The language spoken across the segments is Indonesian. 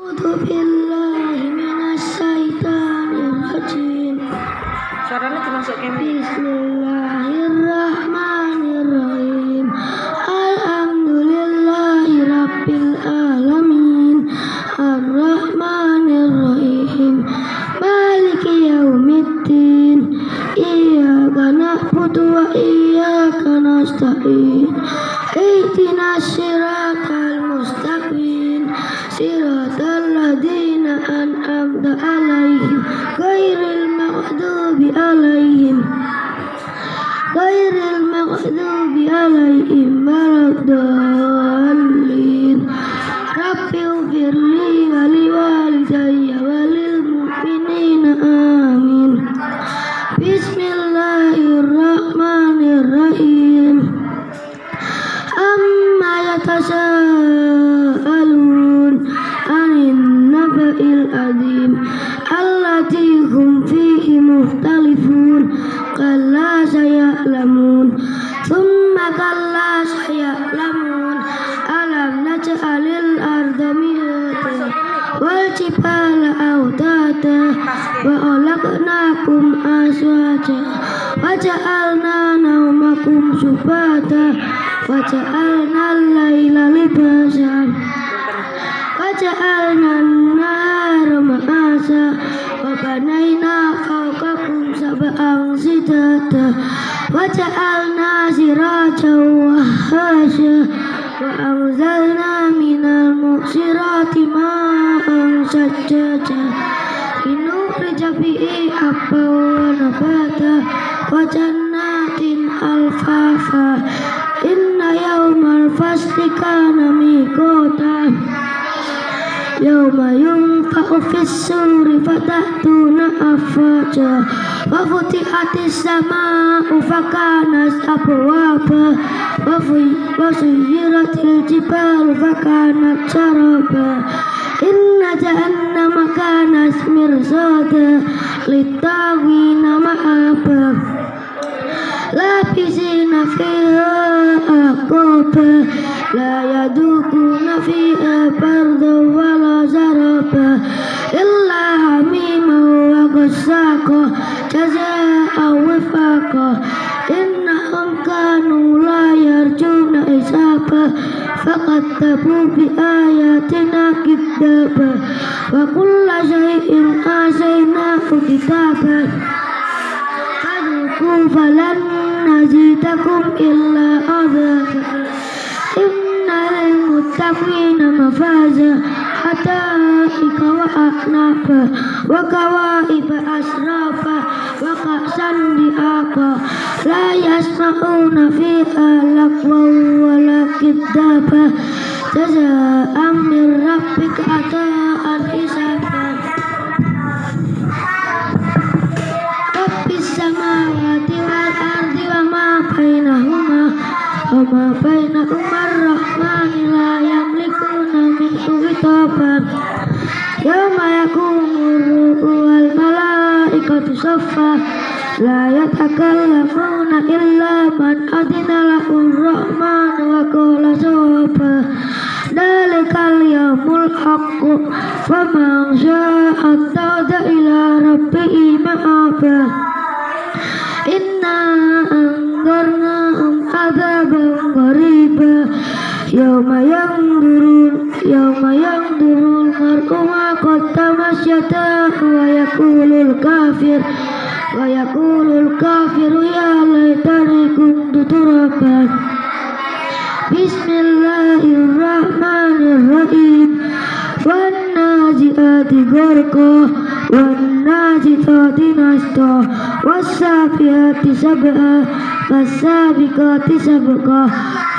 A'udzu billahi minasyaitonir rajim. Suaranya dimasuk ke Bismillahirrahmanirrahim. Alhamdulillahi rabbil alamin. Arrahmanirrahim. Maliki yaumiddin. Iyyaka na'budu wa iyyaka nasta'in. Ihdinas siratal mustaqim. Siratal ladzina an'amta 'alaihim ghairil maghdubi 'alaihim waladdallin. Rabbighfirli wa liwalidayya wa lil mu'minina amin. Bismillahirrahmanirrahim. Amma yatasaalun 'anil naba'il 'adzim allati hum fihi mukhtalifun. Kalla saya'lamun thumma kalla saya'lamun. Alam naj'alil arda mihada wal jibala awtada wa khalaqnakum azwaja wa ja'alna nawmakum subata wa ja'alna al-laila libasa wa ja'alna an-nahara ma'asa wa banayna fawqakum sab'an shidada wa ja'alna sirajan wahhaja wa anzalna minal mu'sirati ma'an sajjaja linukhrija bihi habban wa nabata wa jannatin alfafa. Inna yawmal fasli kana miqata yawma yunfakhu fis-suri fatatuna afwaja wa futihatis samaa'u fakanat abwaba wa suyyiratil jibalu fakanat saraba. Inna jahannama kanat mirsada lit-taghina ma'aba labisina fiha ahqaba la yadukuna fiha bardan wala zaraba illa hamiman wa ghassaqa jazaa'an wifaqa. Innahum kanu la yarjuna hisaba faqaddabu bi ayatina kidzaba wa kulla shay'in ahsaynahu kitaban fadhuku falan nazidakum illa adhaba. Innal muttaqina mafaza hadaika wa a'naba wa kawaiba asrafa wa ka'san dihaqa la yasma'una fiha lagwan wa la kidzaba jazaa'an min rabbika ata'an hisaban. Rabbis samawati wal ardi wa ma bainahuma ar-rahmani la yamlikuna minhu khitaban. Yawma yaqumu ruhu wal malaikatu saffa la yatakallamuna illa man adina lahu ar-rahmanu wa qala sawaba. Dalikal yawmul haqqu faman syaa'a ittakhadha ila rabbihi ma'aba. Inna anzarnahum adzaban qariba yawma yanzurul mar'u ma qaddamat yadahu wa yaqulul kafiru ya laitani kuntu turaban. Bismillahirrahmanirrahim. Wan nazi'ati gharqa wan nazitati nashta was sabiqati sab'a was-sabiqati sabqa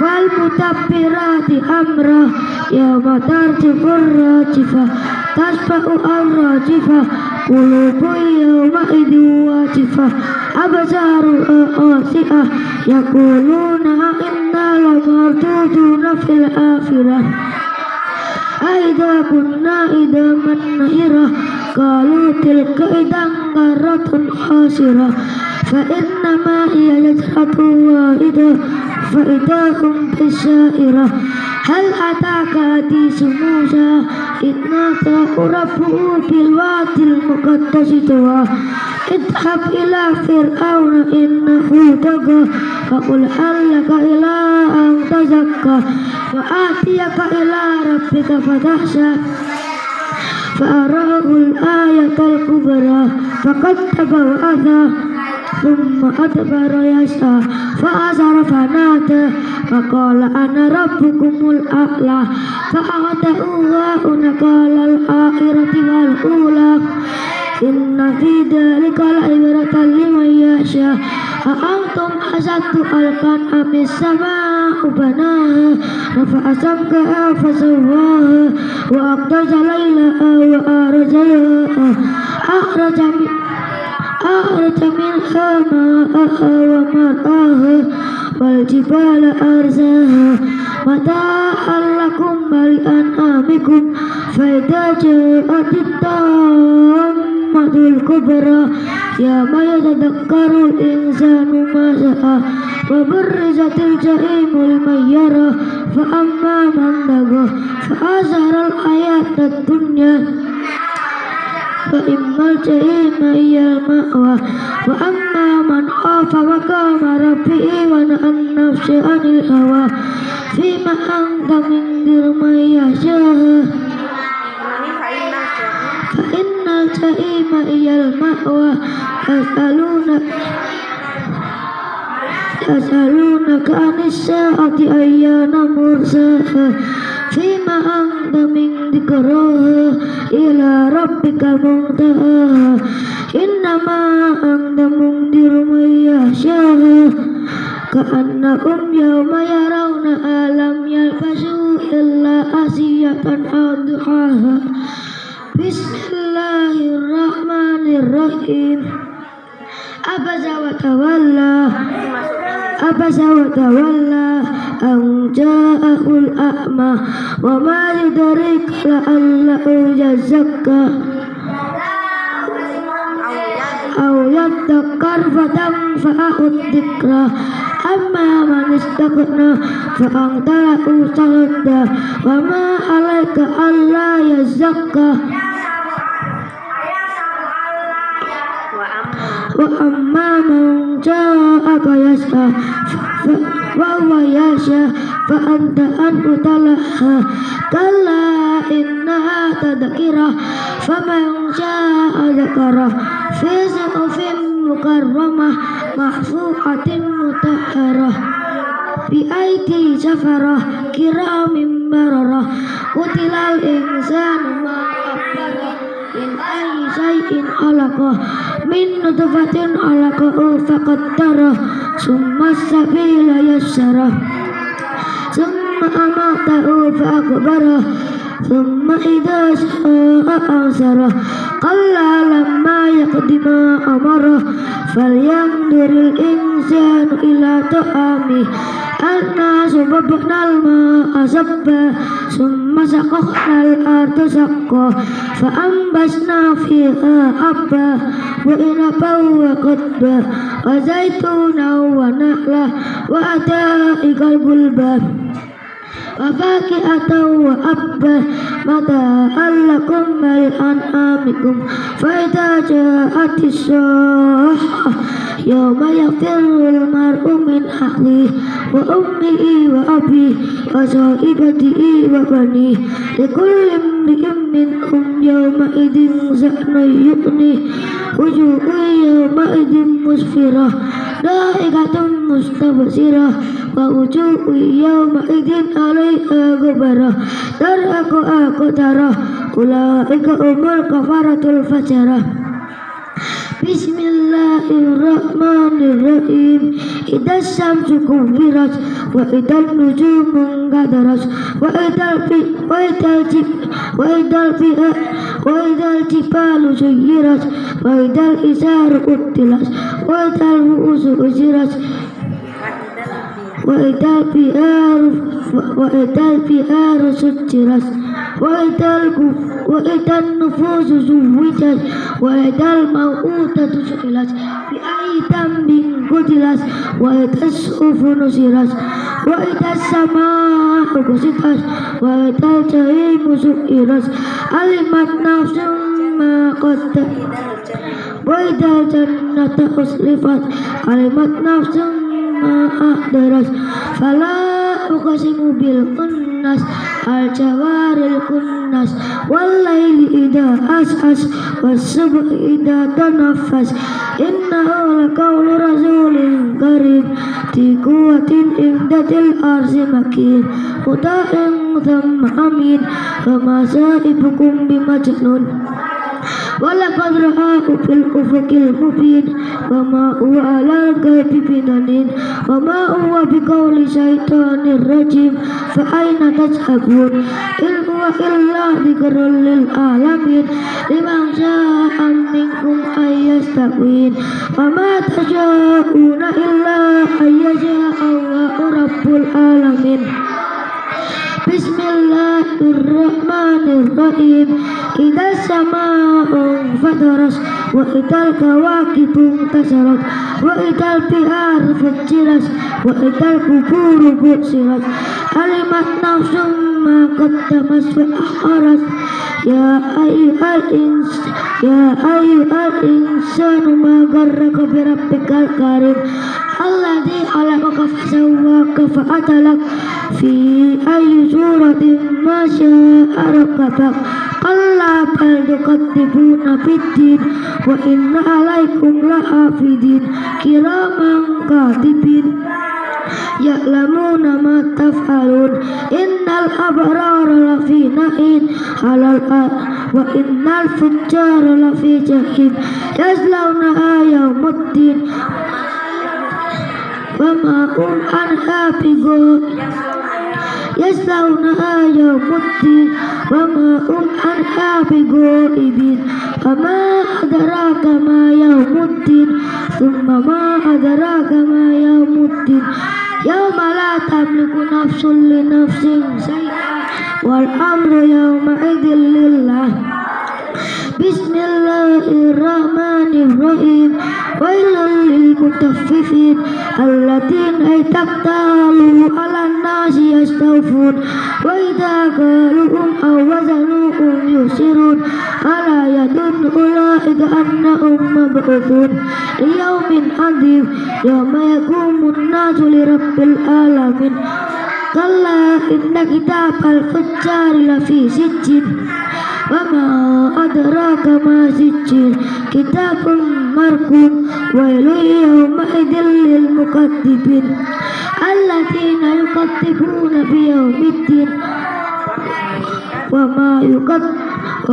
fal mutabbirati amra yawma tarjifur rajifah tasba'u ar-rajifah qulubun yawma idin wajifah absaruha khashi'ah yaquluna inna lamarduduna fil akhirah aidha kunna idaman nahira qalu tilka idan karratun khasirah fa innama hiya yajratun wahidah fa idahum bisairah. Hal ataka hadisu Musa idnata rabbuhu bil wadil muqaddasi tuwa idhab ila fir'auna innahu tagha faqul hallaka ila an tazakka wa atiyaka ila rabbika fatahsha فأراه الآية الكبرى فكذب وأذى ثم أدبر يسعى فأزر فنادى فقال أنا ربكم الأعلى فأعطاه نكال الآخرة والأولى إن في ذلك لعبرة لمن يخشى أأنتم أشد خلقا أم السماء بناها رفع سمكها فسواها وأغطش ليلها أخرج منها ماءها ومرعاها والجبال أرساها متاعا لكم ولأنعامكم فإذا جاءت الطامة الكبرى يوم يتذكر الإنسان ما سعى وبرزت الجحيم لمن يرى فأما من طغى فآثر الحياة الدنيا فإما الجحيم هي المأوى وأما من خاف مقام ربه ونهى النفس عن الهوى فيما أنت من ذكر من يخشاها فإن الجحيم هي المأوى يسألونك عن الساعة أيان مرساها فيما أنت من ذكرها إلى ربك منتهاها إنما أنت منذر من يخشاها كأنهم يوم يرونها لم يلبثوا إلا عشية أو ضحاها بسم الله الرحمن الرحيم عبس وتولى أن جاءه الأعمى وما يدريك لعله يزكى أو يذكر فتنفعه الذكرى أما من استغنى فأنت له تصدى وما عليك ألا يزكى وأما من جاءك يسعى وهو يخشى فأنت عنه تلهى كلا إنها تذكرة فمن شاء ذكره في صحف مكرمة مرفوعة مطهرة بأيدي سفرة كرام بررة قتل الإنسان ما أكفره من أي شيء خلقه من نطفة خلقه فقدره ثم السبيل يسره ثم أماته فأكبره ثم إذا شاء أنصره كلا لما يقض ما أمره فلينظر الإنسان إلى طعامه أنا صببنا الماء صبا ثم سققنا الأرض سقا فأنبتنا فيها حبا وعنبا وقضبا وزيتونا ونخلا وحدائق غلبا وفاكهة وأبا متاعا لكم ولأنعامكم فإذا جاءت الصاخة يوم يفر المرء من أخيه وأمه وأبيه وصاحبته وبنيه لكل امرئ منهم يومئذ شأن يغنيه وجوه يومئذ مسفرة ضاحكة مستبشرة ووجوه يومئذ عليها غبرة ترهقها قترة أولئك هم الكفرة الفجرة بسم الله الرحمن الرحيم إذا الشمس كورت وإذا النجوم انكدرت وإذا الجبال سيرت وإذا الإشار قتلت وإذا الرؤوس أزرت وإذا البحار سجرت وإذا النفوس زوجت وإذا الموءودة سئلت بأي ذنب قتلت وإذا الصحف نشرت wa idas samaa'u kusitas wa idal jahimu su'iras alimat nafsum ma qaddamat wa idal jannatu uslifat alimat nafsum ma ahdaras fala uqsimu bil kunnas al jawaril kunnas wal laili idza as'as was subhi idza tanaffas innahu laqawlu rasulin karim di quwwatin indatil arsi makin muta'in thumma amin wa ma sa'ibukum bimajnun walaqad ra'ahu fil ufuqil mubin wa ma huwa 'alal ghaibi binanin wa ma huwa biqauli syaitonir rajim fa aina tadhhabun in huwa illa dzikrul lil alamin liman syaa'a minkum ayyastaqim wa ma tasyaa'una illa ayyasha'a Allahu rabbul alamin. Bismillahirrahmanirrahim. Idza samaa'u fataras wa idal kawakibu tasarat wa idal bihar fujirat wa idal quburu busirat alimat nafsum ma qaddamat wa akharat ya ayyuhal insanu ma gharraka bi rabbikal karim alladzi khalaqaka fasawwaka fa'adalak fi ayyi suratin ma syaa rabbak kalla bal tukadzibuna biddin wa inna 'alaikum lahafidin kiraman katibin ya'lamuna ma taf'alun innal abrara lafi na'im halal wa innal fujjara lafi jahim yaslawnaha yawmuddin wa ma hum anha bigha'ibin yaslawnaha yawmuddin wa ma hum anha bigha'ibin ma adraka ma yawmuddin thumma ma adraka ma yawmuddin yawma la tamliku nafsun li nafsin shay'an wal amru yawma idzin lillah. Bismillahirrahmanirrahim. Wailul lil mutaffifin alladzina itaktalu 'alan nasi yastawfun wa idza qaluhum aw wazanuhum yusirun ala yadunnu ulaika annahum mab'utsun liyaumin 'adzim yawma yaqumun nasu lirabbil alamin. Kalla inna kitabal fujjari lafi sijjin wa ma adraka ma sijjin kitabun marqum wailun yawma idzil lil mukatsibin alladzina yukatsibuna biyaumiddin wa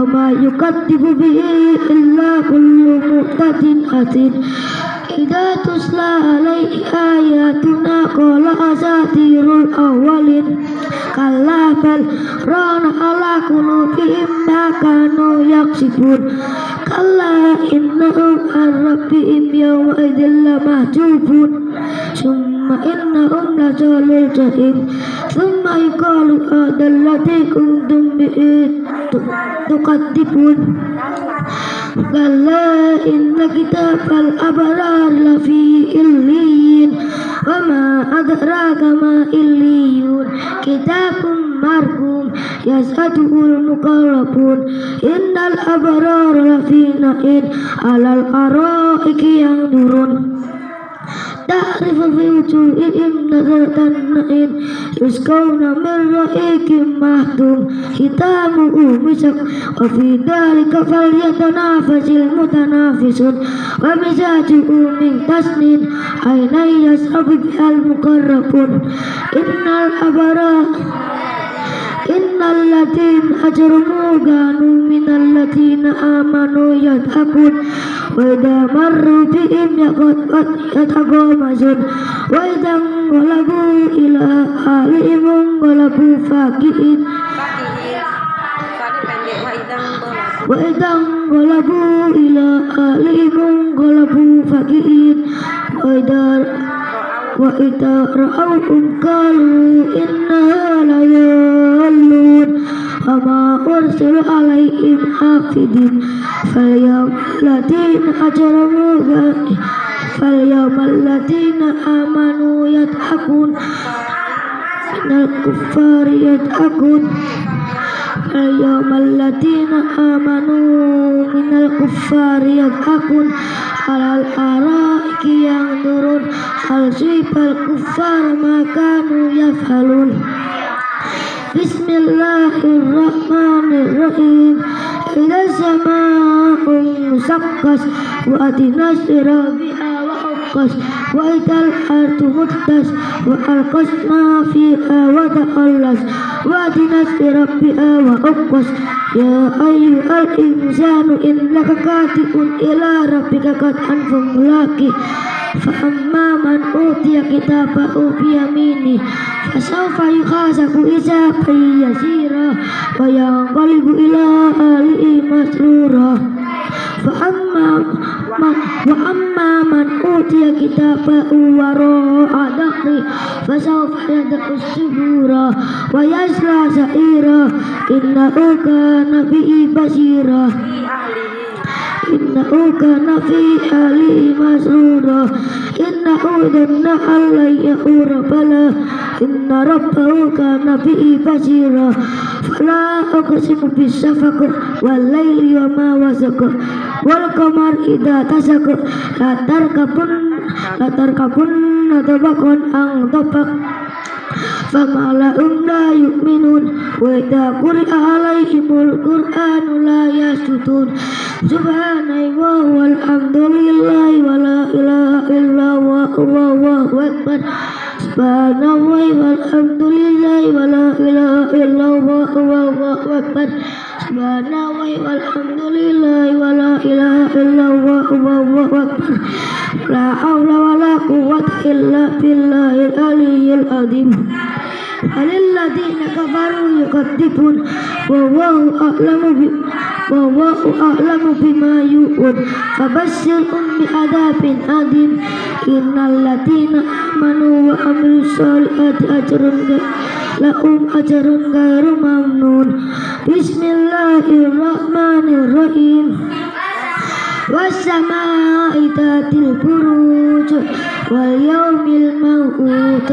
ma yukatsibu bihi illa kullu mu'tadin atin idza tusla alaihi ayatuna qala asatirul awwalin kalla bal rana ala qulubihim ma kanu yaksibun kalla innahum an rabbihim yawma idzin lamahjubun summa innahum lasalul jahim summa yuqalu hadzal ladzi kuntum bihi tukadzibun kalla inna kitabal abrar lafi illiyin wa ma adraka ma illiyun kitabun marqum yas'aduhul muqarrabun innal abrar lafi na'in alal araiki yanzurun ta'rifu fi wujuhihim nadratan na'im yusqawna min rahiqin mahdum khitamuhu misk wa fi dhalika falyatanafasil mutanafisun wa mizajuhu min tasnin aynan yasrabu bihal muqarrabun innal ladzina ajramu kanu minal ladzina amanu yadhakun wa idza marru bihim yataghamazun wa idza qalabu ila ahlihim qalabu fakihin wa idza qalabu ila ahlihim qalabu fakihin wa idza ra'awhum qalu inna la yallun wa ma ursilu alaihim hafidin falyawmal ladina amanu yadhakun minal kuffari yad'akun al-yawmal ladina amanu minal kuffari yad'akun alal araiki yang turun al-sibal kuffar makanu yaf'alun. Bismillahirrahmanirrahim. Idza samaa'un musaqqas wa adinat rabi'a wa uqqas wa idal ardu muddas wa alqas ma fiha wa taqallas wa adinat rabi'a wa uqqas. Ya ayyuhal insanu innaka kadihun ila rabbika qadhan famulaqih. Fa'amma man utiya kitabahu biyamini fasawfa yuhasabu hisaban yasira wa yanqalibu ila ahlihi masrura. Fa'amma man utiya kitabahu wara'a dhahri fasawfa yad'u subura wa yasla sa'ira innahu kana bihi basira. Innahu kana fi ahlihi masrura innahu dhanna allan yahura bala inna rabbahu kana bihi basira. Fala uqsimu bis-shafaq wal laili wa ma wasaq wal qamar idza tasaq la tarkabunna tabaqan an tabaq fama lahum la yu'minun wa idza quri'a alaihimul qur'anu la yasjudun. Subhanallah walhamdulillah wa la ilaha illallah wallahu akbar. Subhanallah walhamdulillah wa la ilaha illallah wallahu akbar. Subhanallah walhamdulillah wa la ilaha illallah wallahu akbar. La haula wa la quwwata illa billahil aliyyil azim. Alladhina kafaru yukadzibun wallahu a'lamu bima yu'un fabashshirhum bi'adzabin alim. Innal ladzina amanu wa 'amilus solihati lahum ajrun ghairu mamnun. Bismillahirrahmanirrahim. Was-samaa'i dhatil buruj wal yawmil maw'ud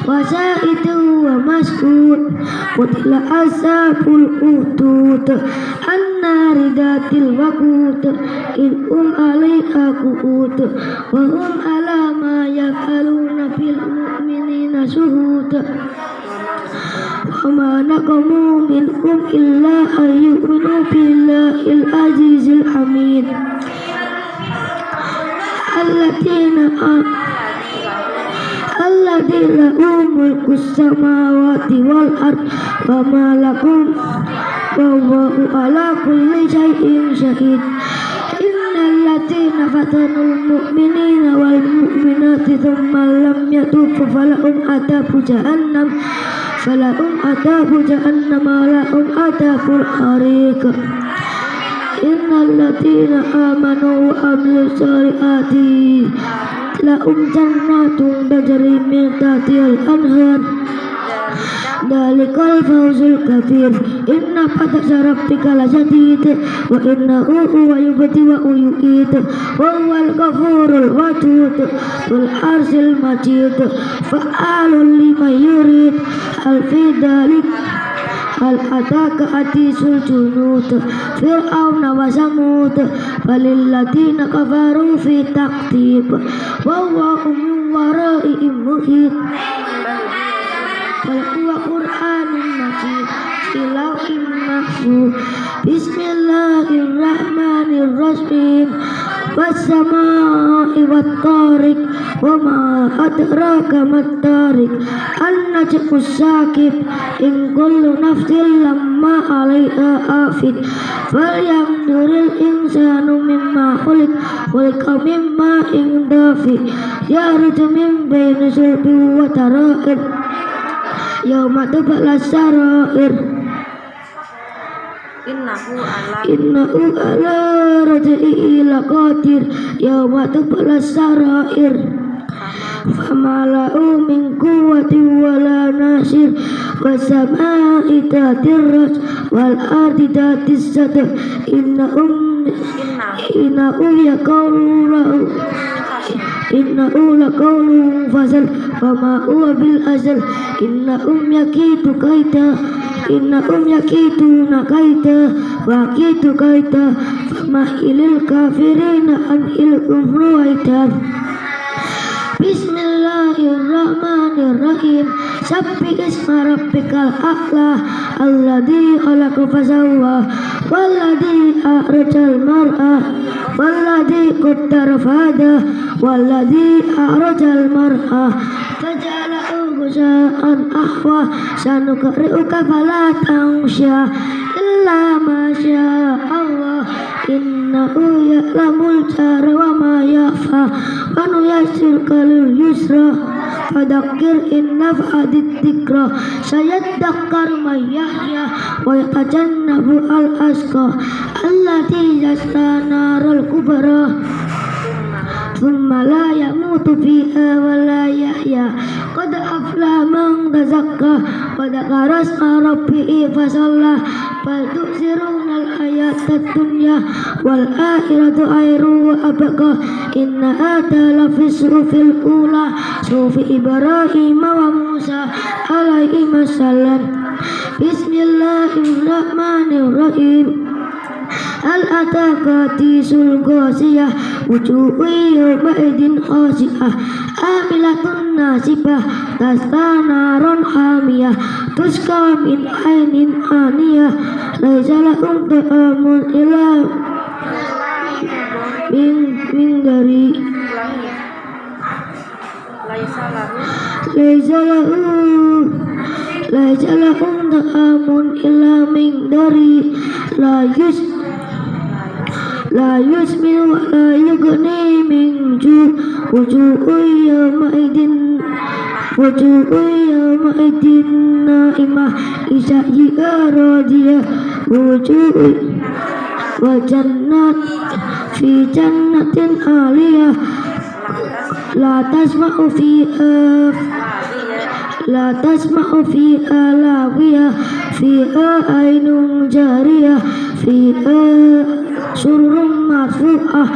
wa shahidin wa mashhud qutila ashabul ukhdud an-nari dhatil waqud hum 'alaiha qu'ud wa hum 'ala ma yaf'aluna bil mu'minina shuhud. Wa ma naqamu minhum illa an yu'minu billahil azizil hamid. Alladzi lahu mulkus samawati wal ard wa ma lakum wa huwa ala kulli shay'in shahid. Innal ladzina fatanul mu'minina wal mu'minati thumma lam yatubu falahum adabu jahannam wa lahum adabul hariq. Innal ladzina amanu wa 'amilus solihati lahum jannatun tajri min tahtihal anhar dalikal fawzul kabir. Inna batasha rabbika lasyadid wa innahu huwa yubdi wa yu'id wa huwal ghafurul wadud wal arsil majid fa'alul liman yurid. Al fi dalik hal ataka hadisul junud fir'auna wa samud balil ladina kafaru fi taqtib wa huwa min waraihim muhit bal huwa qur'anun majid fi lawhin mahfuz. Bismillahirrahmanirrahim. Was-samaa'i wat-tariq wa ma adraka mat-tariq an-najmus sakib in kullu nafsin lamma 'alaiha hafid. Falyanzuril insanu mimma khuliqa mimma dafi yakhruju min baini sulbi wa tara'ib yawma tublas sarair. Innahu ala raj'ihi laqadir yawma tublas sarair. Fama lahu min quwwatin wala nasir. Was-samaa'i dhatir raj wal ardi dhatis sadr. Innahu yaqulu innahu laqawlun fasal wa ma huwa bil asal innahum yakituna kaita wa kitu kaita famahilil kafirina anhilhum ruwaita. Bismillahirrahmanirrahim. Sabbi isma rabbikal a'la alladzi khalaqa fasawwa walladzi akhrajal mar'a walladzi qaddara fahada walladzi akhrajal mar'a faja'alahu ghusa'an ahwa sanuqri'uka fala tansha illa ma syaa Allah innahu ya'lamul jahra wa ma yakhfa wa nuyassirka lil yusra fadzakir in naf'atit dzikra sayadzakkar man yahya wa yatajannabu al asqa allati yasla naral kubra thumma la yamutu fiha wa la yahya qad afla man tazakka wa dzakara isma rabbih fasalla bal tu'siruna al hayatad dunya wal akhiratu khairu wa abqa inna hadha la fi suhufil ula suhufi Ibrahim wa Musa alaihi wassalam. Bismillahirrahmanirrahim. Hal ataka tisul ghasiyah wujuhun yawmaidin khashi'ah amilatun nasibah tasqa naron hamiyah tusqa min ainin aniyah laisa lahum ta'amun illa min dari laisa lahum ta'amun illa min dari la yusmin wa la yughni min ju' wujuhun yawmaidin na'imah isya'iha radiyah wujuhun wa jannat fi jannatin aliyah la tasma'u fiha lawiyah fiha ainun jariyah fiha sururun marfu'ah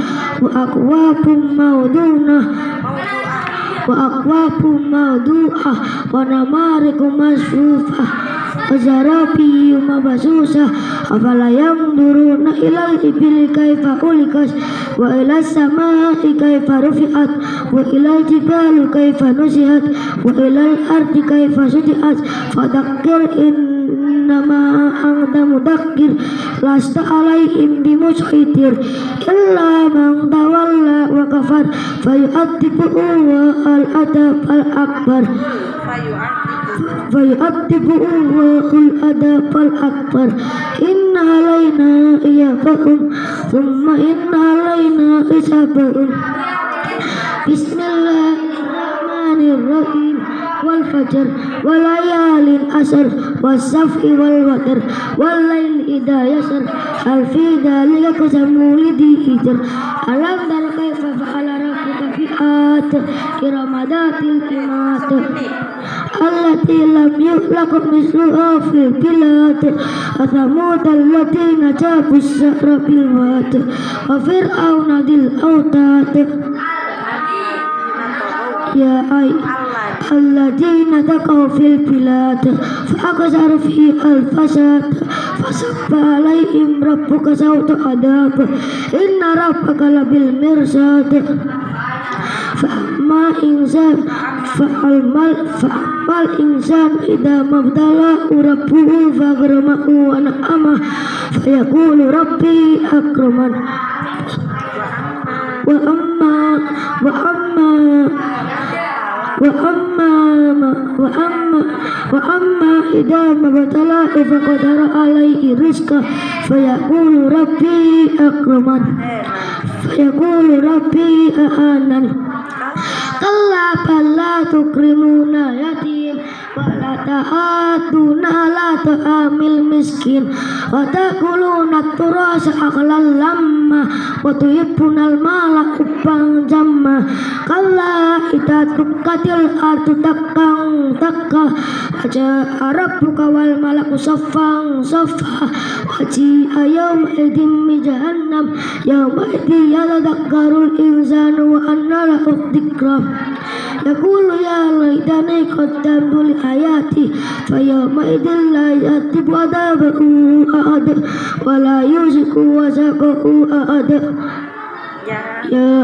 wa akwabun mawdu'ah wa namariku masfufah wa zarabiyu mabsusah afala yanzuruna ilal ibili kaifa khuliqat wa ilas samai kaifa rufi'at wa ilal jibali kaifa nusihat wa ilal ardi kaifa sudiat fadzakkir innama anta mudakkir lasta alaihim bimusaitir illa man tawalla wa kafar fayu'adzibuhu al-adab al-akbar inna alaina iyabahum thumma inna alaina hisabahum. Bismillahirrahmanirrahim. Wal fajr wal layalin asr was saf'i wal watr wal layl idha yasr hal fi dhalika qasamul lidhi hijr alam tara kaifa fa'ala rabbuka bi'ad iramadatil imat allati lam yukhlaq misluha fil bilad wa thamud allatina jabu as-sahra bil wad wa fir'auna dil autad ya alladzina taqaw fil bilad fa'aqsaru fi al-fasad fasabba alaihim rabbuka sawta adab inna rabbaka labil mirsad fa'ammal insan idza mabtalahu rabbuhu fakramahu wa na'ama fayaqulu rabbi akraman wa amma idza mabtalahu faqadara alaihi rizqa fayaqulu rabbi akraman fayaqulu rabbi ahanan kalla bal la tukrimuna yatim wa la ta'atuna la ta'amil miskin wa ta'kuluna turasa aklan lamma wa tuhibbunal mala hubban jamma kalla idza tukkatil ardu takkang takka waja'a rabbuka wal malaku saffan saffa waji'a yawma idin bi jahannam yawma idin yatadakkarul insanu wa anna lahu dzikra yaqulu ya laitani qaddamtu li hayati fa yawma idin la yatibu adabahu ahad wa la yuziku wasaqahu ahad ya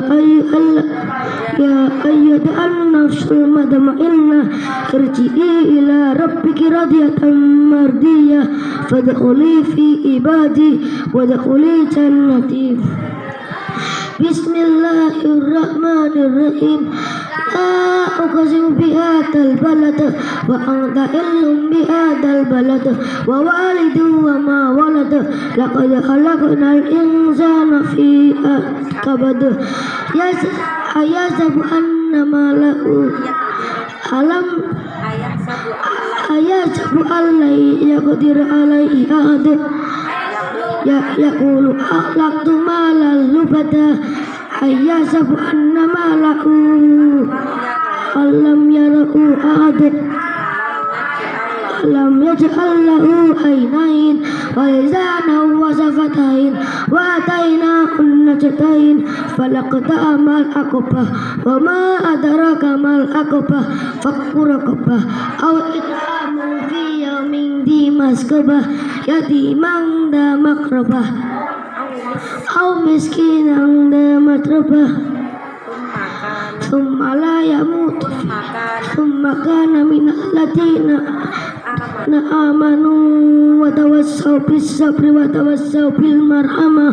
ayyuhan nafsul mutmainnah irji'i ila rabbiki radiyatan mardiyah fadkhuli fi ibadi wadkhuli jannati Bismillahirrahmanirrahim La uqsimu bihadzal balad wa anta illum bihadzal balad wa walidin wa ma walad laqad khalaqnal insana fi kabad ayasabu annama lahu alam ayasabu allai yaqdir alaihi ahad yaqulu ahlaktu malal lubada ayasabu annama lahu alam yarahu ahad alam yaj'al lahu aynain wa lisanan wa shafatain wa atainahu najdain falaqta amal aqabah wa ma adraka mal aqabah fakku raqabah aw it'amu fi yawmin dhi masqabah yatiman dha maqrabah aw miskinan dha matrabah thumma la yamutu thumma kana minal ladina amanu wa tawassaw bis sabri wa tawassaw bil marhamah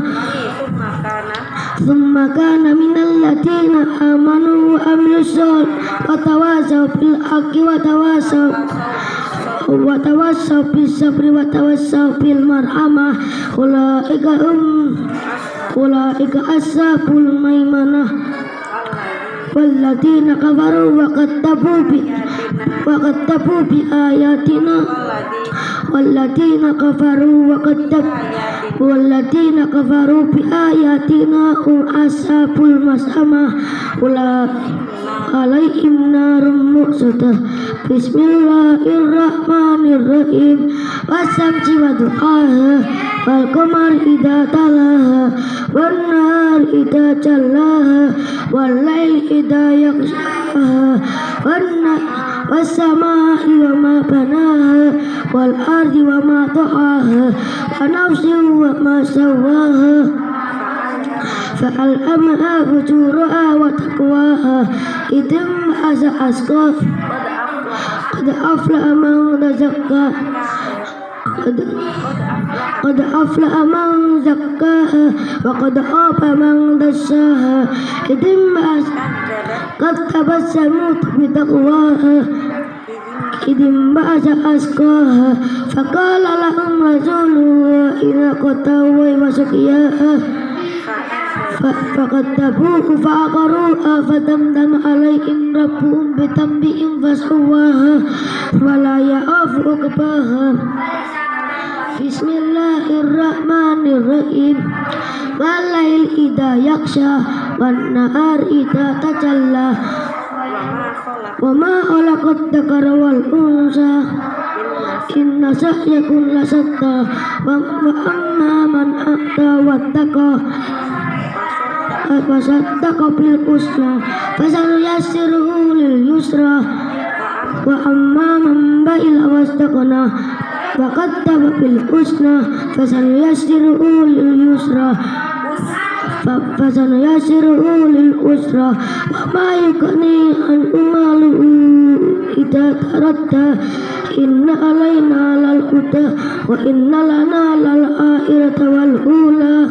thumma kana minal ladina amanu wa amilus shol wa tawassaw bil haqqi wa tawassaw bis sabri wa tawassaw bil marhamah ulaika ashabul maimanah والذين كفروا وكذبوا بآياتنا والذين كفروا بآياتنا هم أصحاب المشأمة أولئك عليهم نار مؤصدة بسم الله الرحمن الرحيم والشمس وضحاها والقمر إذا تلاها والنهار إذا جلاها والليل إذا يغشاها والسماء وما بناها والأرض وما طحاها ونفس وما سواها فألهمها فجورها وتقواها إذ انبعث أشقاها قد أفلح من تزكى قد أفلح من زكاها وقد خاب من دساها إذ انبعث قد تبسمت بتقواها إذ انبعث أشقاها فقال لهم رسولها إذا قتلوا وسقياها فكذبوه فعقروها فدمدم عليهم ربهم بذنبهم فسواها ولا يخاف عقباها بسم الله الرحمن الرحيم والليل إذا يغشى والنهار إذا تجلى وما خلق الذكر والأنثى إن سعيكم لشتى وأما من أعطى واتقى وصدق بالحسنى فسنيسره لليسرى وأما من بخل واستغنى وكذب بالحسنى فسنيسره لليسرى للأسرى وما يغني عنه ماله إذا تردى إن علينا للهدى وإن لنا للآخرة والأولى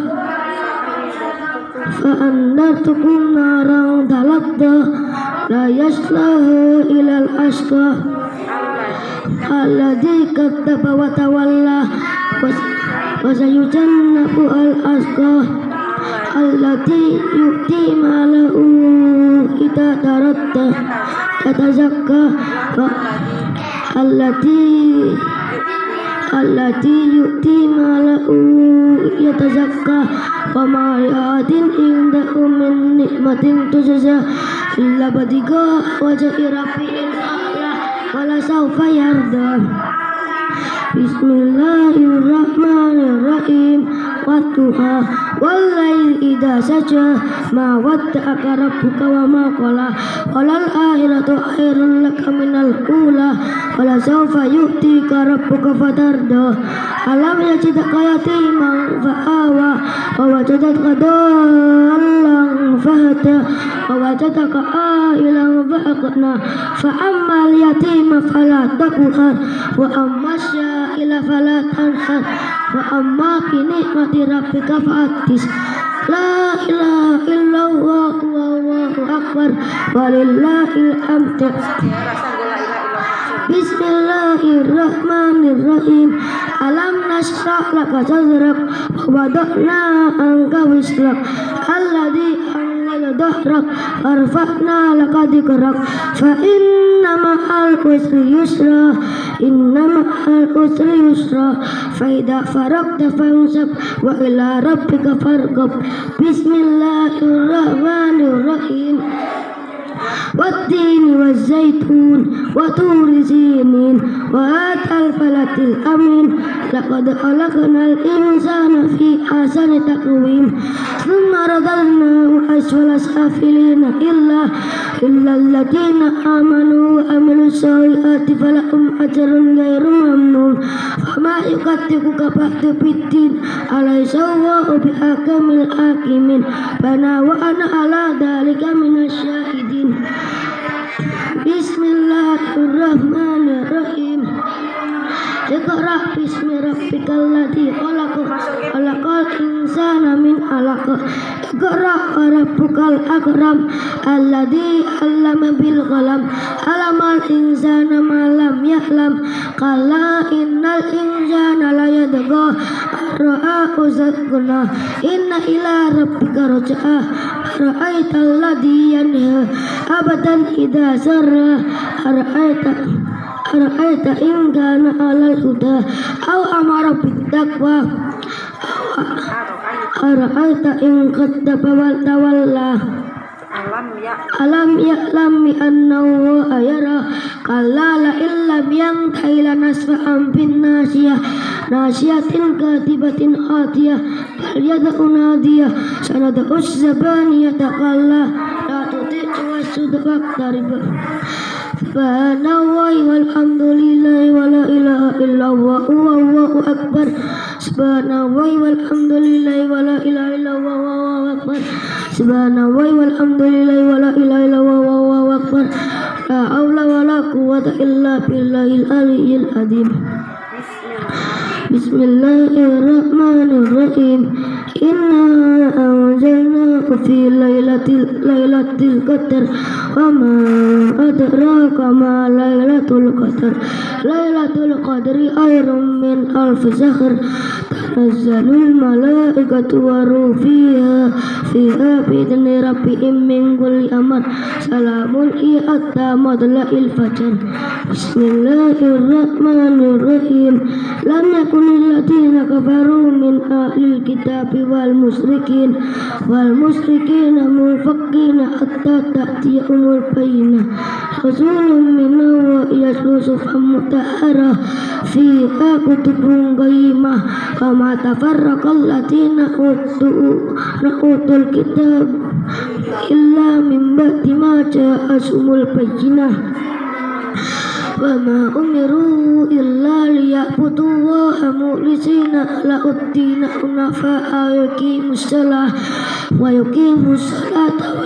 فأنذرتكم نارا تلظى لا يصلاها إلا الأشقى الذي كذب وتولى وسيجنبها الأشقى الذي يؤتي ماله إذا تردى يتزكى allati yu'ti malahu yatazakka wa ma li'adin indahum min nikmatin tujza illa badiga wajhi rabbil a'la wala sawfa yarda. Bismillahirrahmanirrahim. Wadduha wallail idza saja ma wadda'aka rabbuka wa ma qala walal akhiratu khairul laka minal ula wala sawfa yu'tika rabbuka fatarda. Alam yajidka yatiman fa'awa wa wajadaka dallan fahada wa wajadaka ailan fa'aqna fa ammal yatima fala taqhar wa amma ila fala tanhar wa amma bi ni'mati rabbika fa'addis. La ilaha illallah wallahu akbar walillahil hamd. Bismillahirrahmanirrahim. Alam nashrah laka sadrak wa wada'na anka wisrak alladhi anqadha dhahrak warfa'na laka dhikrak fa inna ma'al usri yusra fa idza faragta fansab wa ila rabbika farghab. Bismillahirrahmanirrahim. والتين والزيتون وطور سينين وهذا البلد الأمين لقد خلقنا الإنسان في أحسن تقويم ثم رددناه أسفل سافلين إلا الذين آمنوا وعملوا الصالحات فلهم أجر غير ممنون فما يكذبك بعد بالدين أليس الله بحكم الحاكمين بلى وأنا على ذلك من الشاهدين. Bismillahirrahmanirrahim. Iqra bismi rabbikal ladzi khalaq khalaqal insana min 'alaq. Iqra wa rabbukal akram alladzi 'allama bil qalam 'allamal insana ma lam ya'lam. Qala innal insana la yatgha ra'ahu istaghna inna ila rabbika raj'ah ra'aital ladzi yanha abadan idza sarra ara'aita in kana 'alal huda aw amara bit taqwa ara'aita in kadzdzaba wa tawalla. Alam ya'lam bi annahu ayara kalla la illam yantahi lanasfa'an bin nasiyah nasiyatin katibatin atiyah bal yad'u nadiyah sanad'u zabaniyata kalla la tuti'u wasudqaqtarib. Subhanallahi walhamdulillahi wa la ilaha illallah wallahu akbar. Subhanallahi walhamdulillahi wa la ilaha illallah wallahu akbar. Subhanallahi walhamdulillahi wa la ilaha illallah wallahu akbar. La haula wa la quwwata illa billahil aliyyil azim. Bismillahirrahmanirrahim. Inna anzalnahu fi lailatul qadar wa ma adraka ma lailatul qadar. Lailatul qadri khairum min alf shahr. Tanazzalul malaikatu wa ruhu fiha bi'idzni rabbihim min kulli amr. Salamun hiya hatta matla'il fajr. Bismillahirrahmanirrahim. Lam yakunil ladzina kafaru min ahlil kitabi wal musyrikin munfakkina hatta ta'tiyahumul bayyinah. Rasulun minallah yatlu suhufan mutahharah fiha kutubun qayyimah wa ma tafarraqal ladzina utul kitab illa min ba'di ma ja'ahumul bayyinah. Wa ma umiru illa liya'budullaha mukhlisina lahuddin hunafa'a wa yuqimus salata wa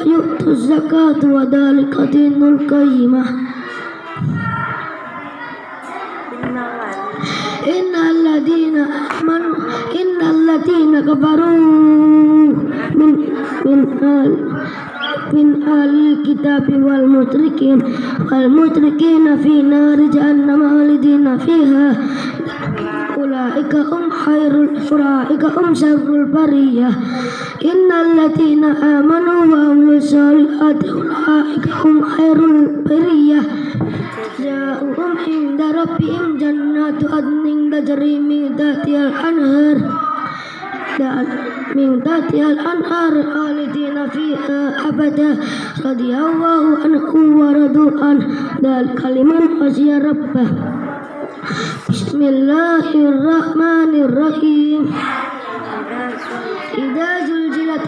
yu'tuz zakata wa dzalika dinul qayyimah. Innal ladzina kafaru min alil kitabi wal musyrikin fi nari jahannam khalidina fiha ulaika hum syarrul bariyah. Innal ladzina amanu wa amilus solihati ulaika hum khairul bariyah. جاءهم عند ربهم جنات عدن تجري من تحتها الأنهار خالدين فيها أبدا رضي الله عنهم ورضوا عنه ذلك لمن خشي ربه. بسم الله الرحمن الرحيم. إذا زلزلت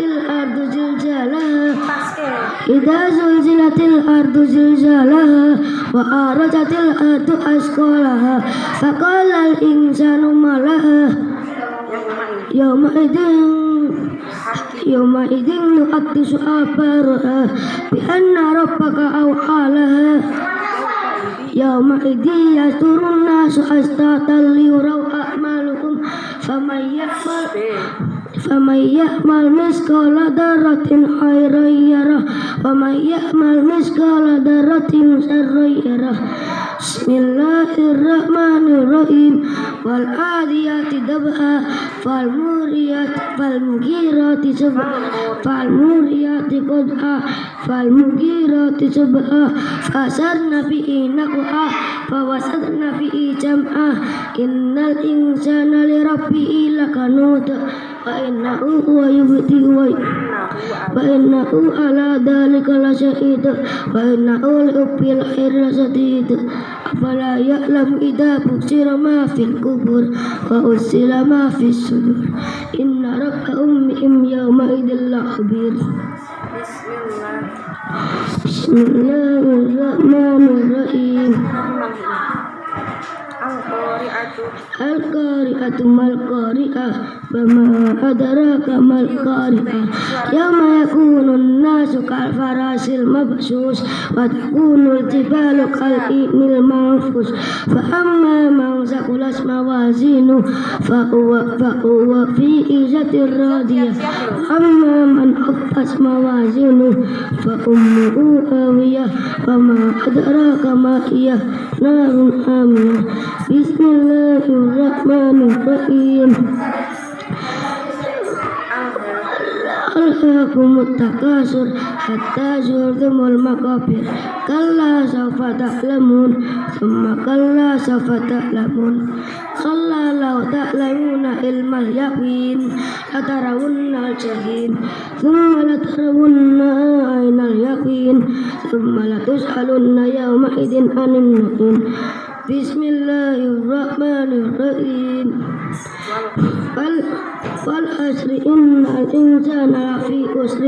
الأرض زلزالها وأخرجت الأرض أثقالها فقال الإنسان ما لها يومئذ يحدث أخبارها بأن ربك أوحى لها يومئذ يصدر الناس أشتاتا ليروا أعمالهم فمن يعمل مثقال ذرة خيرا يره ومن يعمل مثقال ذرة شرا يره. بسم الله الرحمن الرحيم. والعاديات ضبحا فالمغيرات قدحا فالمغيرات صبحا فأثرن به نقعا فوسطن به جمعا إن الإنسان لربه لكنود وإنه هو يبدئ وإنه على ذلك لشهيد وإنه لحب الخير لشديد أفلا يعلم إذا بشر ما في القبور وأرسل ما في الصدور إن رب أمهم يومئذ لخبير. بسم الله الرحمن الرحيم. القارئة ما القارئة وما أدراك ما القارئة يوم يكون الناس كالفراش المبثوث وتكون الجبال كالعهن المنفوش فأما من ثقلت موازينه فهو في عيشة راضية وأما من خفت موازينه فأمه هاوية وما أدراك ما هي نار حامية. بسم الله الرحمن الرحيم. ألهاكم التكاثر حتى زرتم المقابر كلا سوف تعلمون ثم كلا سوف تعلمون كلا لو تعلمون علم اليقين لترون الجحيم ثم لترون عين اليقين ثم لتسألن يومئذ عن النعيم. بسم الله الرحمن الرحيم. والعصر إن الإنسان لفي خسر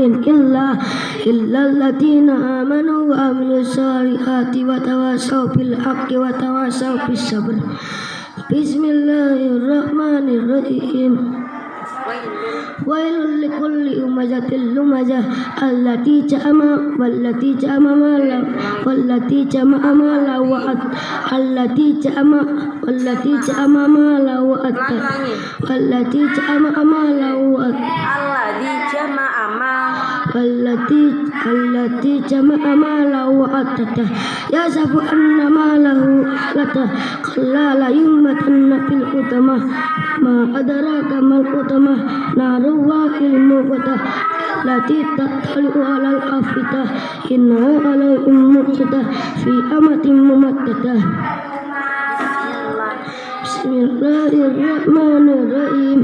إلا الذين آمنوا وعملوا الصالحات وتواصوا بالحق وتواصوا بالصبر. بسم الله الرحمن الرحيم. ويل لكل همزة لمزة التي جمع مالا وعدته يحسب أن ماله أخلده كلا لينبذن في الحطمة ما أدراك ما الحطمة نار الله الموقدة التي تطلع على الأفئدة إنها عليهم مؤصدة في أمد ممددة. بسم الله الرحمن الرحيم.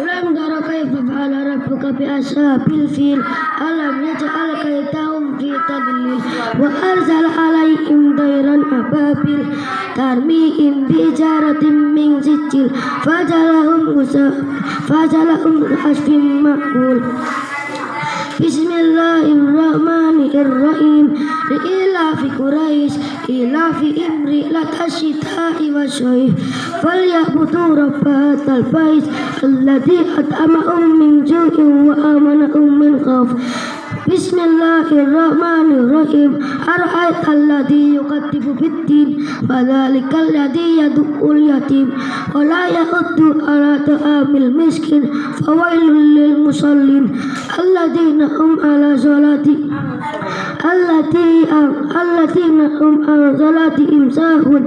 ألم تر كيف فعل ربك بأصحاب الفيل ألم يجعل كيدهم في تضليل وأرسل عليهم طيرا أبابيل ترميهم بحجارة من سجيل فجعلهم كعصف مأكول. بسم الله الرحمن الرحيم. لإيلاف قريش إيلافهم رحلة الشتاء والصيف فليعبدوا رب هذا البيت الذي أطعمهم من جوع وآمنهم من خوف. بسم الله الرحمن الرحيم. أرأيت الذي يكذب بالدين فذلك الذي يدعو اليتيم ولا يحض على طعام المسكين فويل للمصلين الذين هم عن صلاتهم ساهون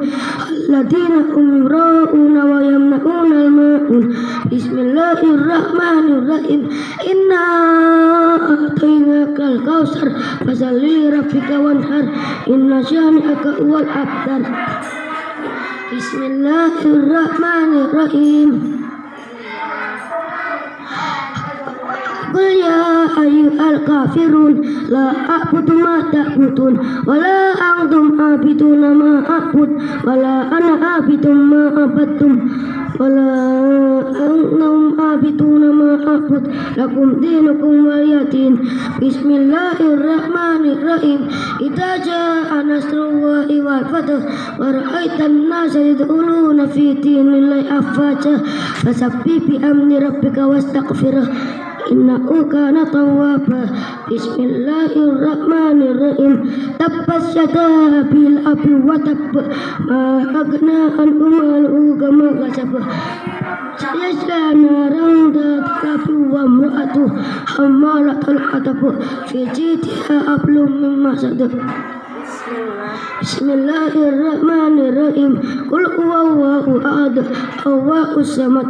ladina yura'una wa yamna'una al-ma'un. Bismillahirrahmanirrahim. Inna a'tainakal kautsar fasalli rabbika wanhar. Inna syani'aka huwal abtar. Bismillahirrahmanirrahim. Qul ya ayyuhal kafirun la a'budu ma ta'budun wa la antum a'biduna ma a'bud wa la ana a'bidum ma a'badtum wa la antum a'biduna ma a'bud lakum dinukum waliyadin. Bismillahirrahmanirrahim. Idza jaa nasrullahi wal fath wa ra'aitan nasa yadkhuluna fi dinillahi afwaja fasabbih bi amri rabbika wastaghfirhu innahu kana tawwaba. Bismillahirrahmanirrahim. Tabbas yada bil abi wa tabb ma aghna anhu maluhu kama kasab yasla naran dhat wa imra'atuhu hammalatal hatab fi jidha hablum min masad. Bismillahirrahmanirrahim. Qul huwallahu ahad Allahus samad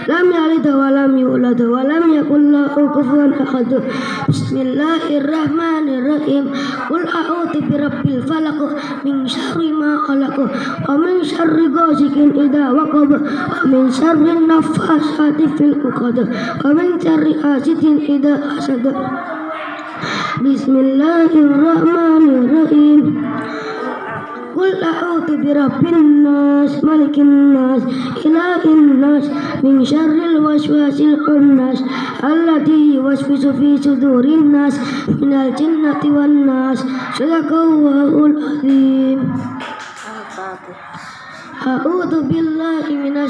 lam yalid wa lam yulad wa lam yakul lahu kufuwan ahad. Bismillahirrahmanirrahim. Qul a'udzu birabbil falaq min syarri ma khalaq wa min syarri ghasiqin idza waqab wa min syarri naffasati fil 'uqad wa min syarri hasidin idza hasad. Bismillahirrahmanirrahim. Qul a'udzu birabbin nas malikin nas ilahin nas min syarril waswasil khannas alladzi yuwaswisu fi sudurin nas minal jinnati wan nas. Shadaqallahul azim. A'udzu billahi minasy